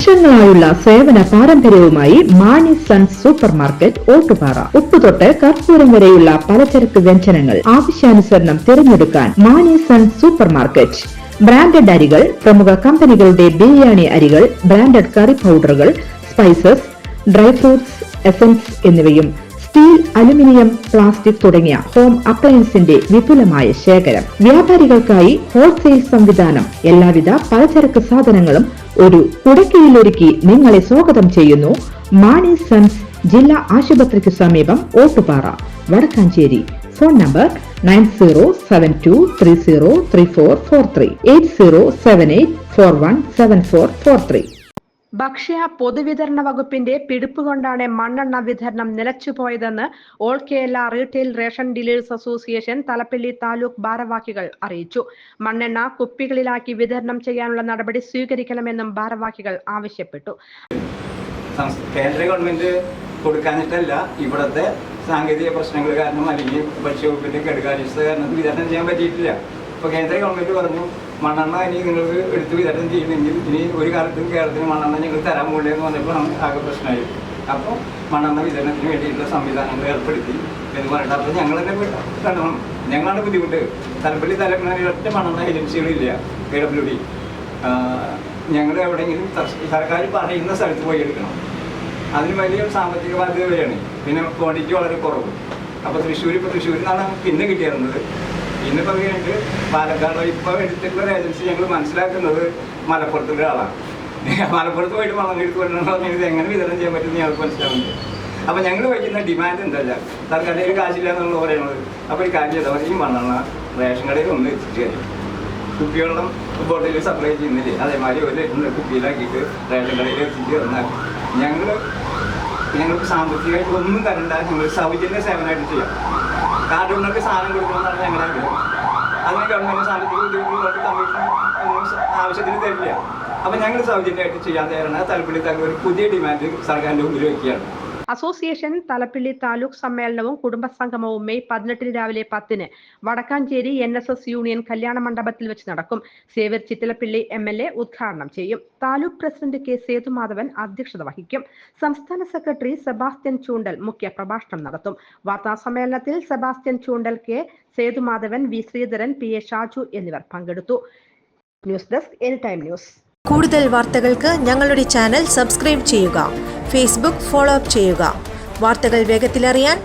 വർഷങ്ങളായുള്ള സേവന പാരമ്പര്യവുമായി Mani sons super market Ottupara. ഉപ്പുതൊട്ട് കർപ്പൂരം വരെയുള്ള പലചരക്ക് വ്യഞ്ജനങ്ങൾ ആവശ്യാനുസരണം തിരഞ്ഞെടുക്കാൻ Mani sons super market. Branded അരികൾ, പ്രമുഖ കമ്പനികളുടെ ബിരിയാണി അരികൾ, ബ്രാൻഡഡ് കറി പൗഡറുകൾ, സ്പൈസസ്, ഡ്രൈ ഫ്രൂട്ട്സ്, എസൻസ് എന്നിവയും സ്റ്റീൽ, അലുമിനിയം, പ്ലാസ്റ്റിക് തുടങ്ങിയ ഹോം അപ്ലയൻസിന്റെ വിപുലമായ ശേഖരം. വ്യാപാരികൾക്കായി ഹോൾസെയിൽ സംവിധാനം. എല്ലാവിധ പലചരക്ക് സാധനങ്ങളും ഒരു കുടക്കീഴിലൊരുക്കി നിങ്ങളെ സ്വാഗതം ചെയ്യുന്നു. മാണി സൺസ് ജില്ലാ ആശുപത്രിക്ക് സമീപം ഓട്ടുപാറ, വടക്കാഞ്ചേരി. Phone number 9072303443 8078417443. ഭക്ഷ്യ പൊതുവിതരണ വകുപ്പിന്റെ പിടിപ്പ് കൊണ്ടാണ് മണ്ണെണ്ണ വിതരണം നിലച്ചുപോയതെന്ന് all Kerala retail ration dealers association Thalappilly taluk ഭാരവാഹികൾ അറിയിച്ചു. മണ്ണെണ്ണ കുപ്പികളിലാക്കി വിതരണം ചെയ്യാനുള്ള നടപടി സ്വീകരിക്കണമെന്നും ഭാരവാഹികൾ ആവശ്യപ്പെട്ടു. കേന്ദ്ര ഗവൺമെന്റ് കൊടുക്കാനിട്ടല്ല, ഇവിടുത്തെ സാങ്കേതിക പ്രശ്നങ്ങൾ കാരണം അല്ലെങ്കിൽ ഭക്ഷ്യവകുപ്പിന്റെ കെടുകാര്യസ്ഥത കാരണം വിതരണം ചെയ്യാൻ പറ്റിയിട്ടില്ല. ഇപ്പോൾ കേന്ദ്ര ഗവൺമെന്റ് പറഞ്ഞു മണ്ണെണ്ണ ഇനി നിങ്ങൾക്ക് എടുത്ത് വിതരണം ചെയ്യുമെങ്കിൽ ഇനി ഒരു കാലത്തും കേരളത്തിന് മണ്ണെണ്ണ ഞങ്ങൾ തരാൻ പോകണ്ടേ എന്ന് പറഞ്ഞപ്പോൾ ആകെ പ്രശ്നമായി. അപ്പോൾ മണ്ണെണ്ണ വിതരണത്തിന് വേണ്ടിയിട്ടുള്ള സംവിധാനങ്ങൾ ഏർപ്പെടുത്തി എന്ന് പറഞ്ഞിട്ട് അപ്പോൾ ഞങ്ങൾ തന്നെ കണ്ടണം. ഞങ്ങളാണ് ബുദ്ധിമുട്ട്. തലപ്പള്ളി ഒറ്റ മണ്ണെണ്ണ ഏജൻസികളില്ല. KWD ഞങ്ങൾ എവിടെയെങ്കിലും സർക്കാർ പറയുന്ന സ്ഥലത്ത് പോയി എടുക്കണം. അതിന് വലിയ സാമ്പത്തിക ബാധ്യത വരികയാണ്. പിന്നെ ക്വാണ്ടിറ്റി വളരെ കുറവ്. അപ്പോൾ തൃശ്ശൂരിൽ നിന്നാണ് പിന്നെ കിട്ടിയിരുന്നത്. ഇന്നിപ്പോൾ കഴിഞ്ഞിട്ട് പാലക്കാട് ഇപ്പോൾ എടുത്തിട്ടുള്ള ഒരു ഏജൻസി ഞങ്ങൾ മനസ്സിലാക്കുന്നത് മലപ്പുറത്തുള്ള ആളാണ്. മലപ്പുറത്ത് പോയിട്ട് മണം എടുത്ത് കൊണ്ടുവരണം പറഞ്ഞാൽ ഇത് എങ്ങനെ വിതരണം ചെയ്യാൻ പറ്റുമെന്ന് ഞങ്ങൾക്ക് മനസ്സിലാവുന്നത്. അപ്പോൾ ഞങ്ങൾ വയ്ക്കുന്ന ഡിമാൻഡ് എന്തല്ല, സർക്കാരിൻ്റെ ഒരു കാശില്ല എന്നുള്ള പറയുന്നത്. അപ്പോൾ ഒരു കാര്യം ചെയ്താൽ ഈ മണ്ണെണ്ണ റേഷൻ കടയിൽ ഒന്ന് എത്തിച്ചു തരും. കുപ്പിവെള്ളം ബോട്ടിൽ സപ്ലൈ ചെയ്യുന്നില്ലേ, അതേമാതിരി ഒരു കുപ്പിയിലാക്കിയിട്ട് റേഷൻ കടയിൽ എത്തിച്ച് തന്നാൽ ഞങ്ങൾക്ക് സാമ്പത്തികമായിട്ട് ഒന്നും തരണ്ട, ഞങ്ങൾ സൗജന്യ സേവനമായിട്ട് ചെയ്യാം. കാർഡുകൾക്ക് സാധനം കൊടുക്കണമെന്നാണ് ഞങ്ങളുടെ ആഗ്രഹം. അതിന് ഗവൺമെൻറ് സാമ്പത്തിക ബുദ്ധിമുട്ടുള്ളവർക്ക് കമ്മീഷൻ ആവശ്യത്തിന് തരില്ല. അപ്പം ഞങ്ങൾ സൗജന്യമായിട്ട് ചെയ്യാൻ തയ്യാറാണ്. തലപ്പള്ളി താലൂക്ക് ഒരു പുതിയ ഡിമാൻഡ് സർക്കാരിൻ്റെ മുമ്പിൽ വയ്ക്കുകയാണ്. അസോസിയേഷൻ തലപ്പള്ളി താലൂക്ക് സമ്മേളനവും കുടുംബസംഗമവും മെയ് 18 രാവിലെ 10 വടക്കാഞ്ചേരി NSS യൂണിയൻ കല്യാണ മണ്ഡപത്തിൽ വെച്ച് നടക്കും. സേവ്യർ ചിറ്റലപ്പള്ളി MLA ഉദ്ഘാടനം ചെയ്യും. Taluk president K. സേതുമാധവൻ അധ്യക്ഷത വഹിക്കും. സംസ്ഥാന സെക്രട്ടറി സെബാസ്റ്റ്യൻ ചൂണ്ടൽ മുഖ്യ പ്രഭാഷണം നടത്തും. വാർത്താ സമ്മേളനത്തിൽ Sebastian Choondal, K. Sethumadhavan, V. Sreedharan, P. A. Shaju എന്നിവർ പങ്കെടുത്തു. News desk Anytime news. കൂടുതൽ വാർത്തകൾക്ക് ഞങ്ങളുടെ ചാനൽ സബ്സ്ക്രൈബ് ചെയ്യുക. ഫേസ്ബുക്ക് ഫോളോ അപ്പ് ചെയ്യുക. വാർത്തകൾ വേഗത്തിലറിയാൻ